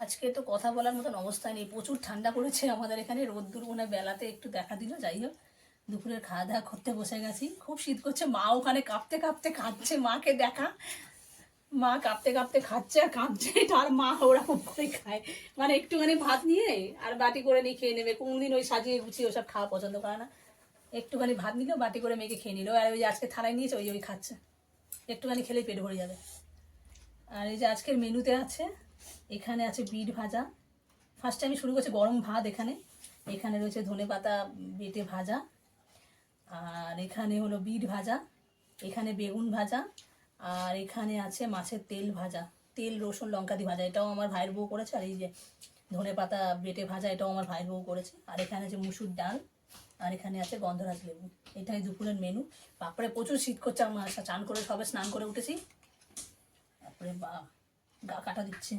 আজকে তো কথা বলার মতন অবস্থা নেই, প্রচুর ঠান্ডা পড়েছে আমাদের এখানে। রোদ্দুর মনে বেলাতে একটু দেখা দিল। যাই হোক, দুপুরের খাওয়া দাওয়া করতে বসে গেছি। খুব শীত করছে, মা ওখানে কাঁপতে কাঁপতে খাচ্ছে। মাকে দেখা, মা কাঁপতে কাঁপতে খাচ্ছে আর কাঁদছে। আর মা ওরকম করে খায়, মানে একটুখানি ভাত নিয়ে আর বাটি করে নিয়ে খেয়ে নেবে। কোনদিন ওই সাজিয়ে গুছিয়ে ওসব খাওয়া পছন্দ করে না। একটুখানি ভাত নিল, বাটি করে মেয়েকে খেয়ে নিল। আর ওই যে আজকে থালায় নিয়েছে, ওই খাচ্ছে। একটুখানি খেলেই পেট ভরে যাবে। আর এই যে আজকের মেনুতে আছে, এখানে আছে বিট ভাজা। ফার্স্টে আমি শুরু করছি গরম ভাত। এখানে এখানে রয়েছে ধনেপাতা বেটে ভাজা, আর এখানে হলো বিট ভাজা, এখানে বেগুন ভাজা, আর এখানে আছে মাছের তেল ভাজা, তেল রসুন লঙ্কা দিয়ে ভাজা। এটাও আমার ভাইয়ের বউ করেছে। আর এই যে ধনেপাতা বেটে ভাজা, এটাও আমার ভাইয়ের বউ করেছে। আর এখানে আছে মুসুর ডাল, আর এখানে আছে গন্ধরাজ লেবু। এটাই দুপুরের মেনু। বাপরে প্রচুর শীত করছে আমার। চান করে সবে স্নান করে উঠেছি, তারপরে বা গা কাটা দিচ্ছে।